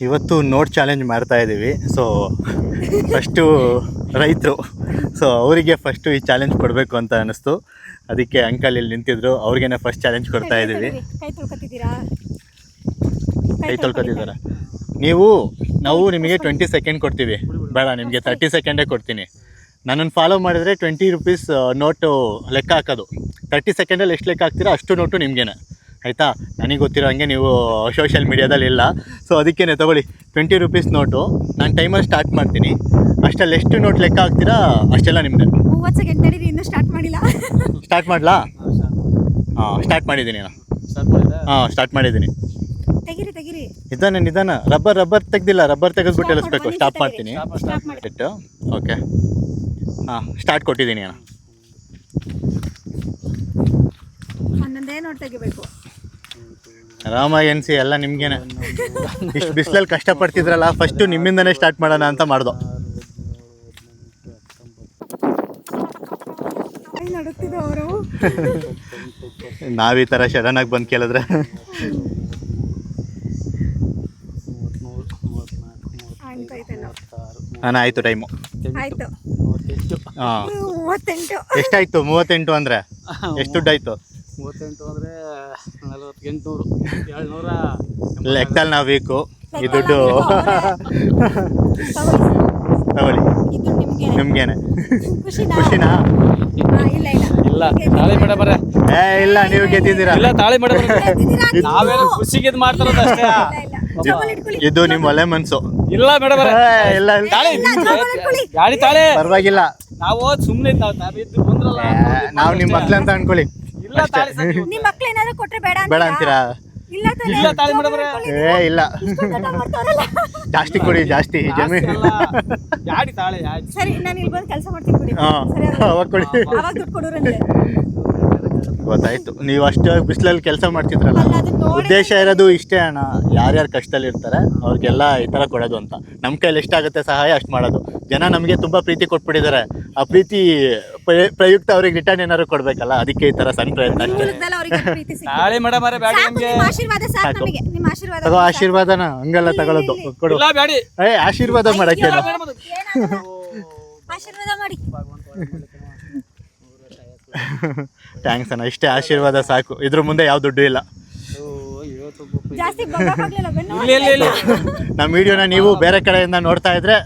ಇವತ್ತು note challenge ಮಾಡ್ತಾ ಇದ್ದೀವಿ. ಸೊ ಫಸ್ಟು ರೈತರು, ಸೊ ಅವರಿಗೆ ಫಸ್ಟು ಈ ಚಾಲೆಂಜ್ ಕೊಡಬೇಕು ಅಂತ ಅನ್ನಿಸ್ತು. ಅದಕ್ಕೆ ಅಂಕಲ್ ಇಲ್ಲಿ ನಿಂತಿದ್ರು, ಅವ್ರಿಗೇನೆ ಫಸ್ಟ್ ಚಾಲೆಂಜ್ ಕೊಡ್ತಾ ಇದ್ದೀವಿ. ಕೈ ತೊಳ್ಕೊತಿದ್ದಾರೆ. ನಾವು ನಿಮಗೆ 20 ಸೆಕೆಂಡ್ ಕೊಡ್ತೀವಿ, ಬೇಡ ನಿಮಗೆ 30 ಸೆಕೆಂಡೇ ಕೊಡ್ತೀನಿ. ನನ್ನನ್ನು ಫಾಲೋ ಮಾಡಿದರೆ 20 ರೂಪೀಸ್ ನೋಟು ಲೆಕ್ಕ ಹಾಕೋದು. 30 ಸೆಕೆಂಡಲ್ಲಿ ಎಷ್ಟು ಲೆಕ್ಕ ಹಾಕ್ತೀರಾ ಅಷ್ಟು ನೋಟು ನಿಮಗೇನೆ, ಆಯಿತಾ? ನನಗೆ ಗೊತ್ತಿರೋ ಹಂಗೆ ನೀವು ಸೋಷಿಯಲ್ ಮೀಡಿಯಾದಲ್ಲಿ ಇಲ್ಲ, ಸೊ ಅದಕ್ಕೇ ತೊಗೊಳ್ಳಿ 20 ರೂಪೀಸ್ ನೋಟು. ನಾನು ಟೈಮಲ್ಲಿ ಸ್ಟಾರ್ಟ್ ಮಾಡ್ತೀನಿ, ಅಷ್ಟಲ್ಲಿ ಎಷ್ಟು ನೋಟ್ ಲೆಕ್ಕ ಹಾಕ್ತೀರಾ ಅಷ್ಟೆಲ್ಲ ನಿಮ್ಮದೇ. 30 ಸೆಕೆಂಡ್ ತಡೀರಿ, ಇನ್ನೂ ಸ್ಟಾರ್ಟ್ ಮಾಡಿಲ್ಲ. ಸ್ಟಾರ್ಟ್ ಮಾಡಲಾ? ಸ್ಟಾರ್ಟ್ ಮಾಡಿದ್ದೀನಿ ನಾನು. ಸ್ಟಾರ್ಟ್ ಮಾಡಿದ್ದೀನಿ. ತೆಗಿರಿ. ನಿಧಾನ. ರಬ್ಬರ್ ತೆಗ್ದಿಲ್ಲ, ರಬ್ಬರ್ ತೆಗೆದ್ಬಿಟ್ಟು ಎಳಿಸ್ಬೇಕು. ಸ್ಟಾಪ್ ಮಾಡ್ತೀನಿ. ಓಕೆ, ಸ್ಟಾರ್ಟ್ ಕೊಟ್ಟಿದ್ದೀನಿ ಅಣ್ಣ. ಒಂದೊಂದೇ ನೋಟ್ ತೆಗಿಬೇಕು. ರಾಮ ಎನ್ಸಿ ಎಲ್ಲ ನಿಮ್ಗೇನೆ. ಇಷ್ಟು ಬಿಸಿಲಲ್ಲಿ ಕಷ್ಟಪಡ್ತಿದ್ರಲ್ಲ, ಫಸ್ಟು ನಿಮ್ಮಿಂದನೇ ಸ್ಟಾರ್ಟ್ ಮಾಡೋಣ ಅಂತ ಮಾಡ್ದೋ. ನಾವೀ ಥರ ಸಡನ್ನಾಗಿ ಬಂದು ಕೇಳಿದ್ರೆ ಆಯಿತು ಟೈಮು. ಹಾಂ, ಎಷ್ಟಾಯಿತು? 38 ಅಂದರೆ ಎಷ್ಟು ದುಡ್ಡಾಯಿತು? 38 ಅಂದರೆ 4800 ಲೆಕ್ಕದಲ್ಲಿ ನಾವು ವೀಕು. ಈ ದುಡ್ಡು ತಗೊಳ್ಳಿ, ನಿಮ್ಗೇನೆ. ಖುಷಿನಾ? ಇಲ್ಲ, ತಾಳಿ ಮೇಡಮ್ ಅವರೇ. ಇಲ್ಲ, ನೀವು ಗೆದ್ದಿದ್ದೀರಾ. ಇಲ್ಲ, ತಾಳಿ ಮೇಡಮ್ ನಾವೇನು ಖುಷಿಗೆ ಇದು ಮಾಡ್ತಾರೋದು ಅಷ್ಟೇ. ಇದು ನಿಮ್ಮ ಒಳ್ಳೆ ಮನ್ಸು. ಇಲ್ಲ ಮೇಡಮ್ ಇಲ್ಲ, ಗಾಡಿ ತಾಳಿ ಪರವಾಗಿಲ್ಲ. ನಾವು ಸುಮ್ಮನೆ ಬಂದ್ರಲ್ಲ, ನಾವು ನಿಮ್ಮ ಮಕ್ಳು ಅಂತ ಅನ್ಕೊಳ್ಳಿ. ಇಲ್ಲ ತಾಳಿ ನಿಮ್ಮ ಮಕ್ಳು ಏನಾದ್ರು ಕೊಟ್ರೆ ಬೇಡ ಅಂತೀರಾ? ಇಲ್ಲ ತಾಳಿ ಮೇಡಮ್ ಅವರೇ. ಇಲ್ಲ, ಜಾಸ್ತಿ ಕೊಡಿ, ಜಾಸ್ತಿ ಜಮೀನು. ಗಾಡಿ ತಾಳಿ ಸರಿ, ನಾನು ಇಲ್ಲಿ ಬಂದು ಕೆಲಸ ಮಾಡ್ತೀನಿ ಬಿಡಿ. ಅವಾಗ ಕೊಡಿ. ಅವಾಗ ದುಡ್ಡು ಕೊಡೋರಂತೆ. ಗೊತ್ತಾಯ್ತು, ನೀವು ಅಷ್ಟು ಬಿಸಿಲಲ್ಲಿ ಕೆಲಸ ಮಾಡ್ತಿದ್ರಲ್ಲ. ಉದ್ದೇಶ ಇರೋದು ಇಷ್ಟೇ ಅಣ್ಣ, ಯಾರ್ಯಾರು ಕಷ್ಟದಲ್ಲಿ ಇರ್ತಾರೆ ಅವ್ರಿಗೆಲ್ಲ ಈ ಥರ ಕೊಡೋದು ಅಂತ. ನಮ್ಮ ಕೈಲಿ ಎಷ್ಟಾಗುತ್ತೆ ಸಹಾಯ ಅಷ್ಟು ಮಾಡೋದು. ಜನ ನಮಗೆ ತುಂಬ ಪ್ರೀತಿ ಕೊಟ್ಬಿಟ್ಟಿದ್ದಾರೆ, ಆ ಪ್ರೀತಿ ಪ್ರಯುಕ್ತ ಅವ್ರಿಗೆ ರಿಟರ್ನ್ ಏನಾದ್ರು ಕೊಡ್ಬೇಕಲ್ಲ, ಅದಕ್ಕೆ ಈ ಥರ ಸಣ್ಣ ಪ್ರಯತ್ನ ಅಷ್ಟೇ. ತಾಳಿ ಮೇಡಮ್ ಅವರೇ, ಬ್ಯಾಡಿ ನಿಮಗೆ ಆಶೀರ್ವಾದ ಸಾಕು ನಮಗೆ. ನಿಮ್ಮ ಆಶೀರ್ವಾದ ತಗೋ, ಆಶೀರ್ವಾದನ ಹಂಗೆಲ್ಲ ತಗೊಳ್ಳೋದು. ಕೊಡು. ಇಲ್ಲ ಬ್ಯಾಡಿ, ಆಶೀರ್ವಾದ ಮಾಡಕ್ಕೆ ಆಶೀರ್ವಾದ ಮಾಡಿ. ಥ್ಯಾಂಕ್ಸ್ ಅಣ್ಣ, ಇಷ್ಟೇ ಆಶೀರ್ವಾದ ಸಾಕು. ಇದ್ರ ಮುಂದೆ ಯಾವ ದುಡ್ಡು ಇಲ್ಲ. ಜಾಸ್ತಿ ನಮ್ಮ ವಿಡಿಯೋನ ನೀವು ಬೇರೆ ಕಡೆಯಿಂದ ನೋಡ್ತಾ ಇದ್ರೆ,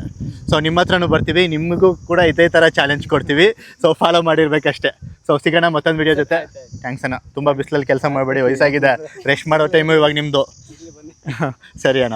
ಸೊ ನಿಮ್ಮ ಹತ್ರನೂ ಬರ್ತೀವಿ, ನಿಮಗೂ ಕೂಡ ಇದೇ ಥರ ಚಾಲೆಂಜ್ ಕೊಡ್ತೀವಿ. So follow ಮಾಡಿರ್ಬೇಕಷ್ಟೇ. ಸೊ ಸಿಗೋಣ ಮತ್ತೊಂದು ವಿಡಿಯೋ ಜೊತೆ. ಥ್ಯಾಂಕ್ಸ್ ಅಣ್ಣ. ತುಂಬ ಬಿಸಿಲಲ್ಲಿ ಕೆಲಸ ಮಾಡಬೇಡಿ, ವಯಸ್ಸಾಗಿದೆ, ರೆಸ್ಟ್ ಮಾಡೋ ಟೈಮು ಇವಾಗ ನಿಮ್ಮದು. ಸರಿ ಅಣ್ಣ.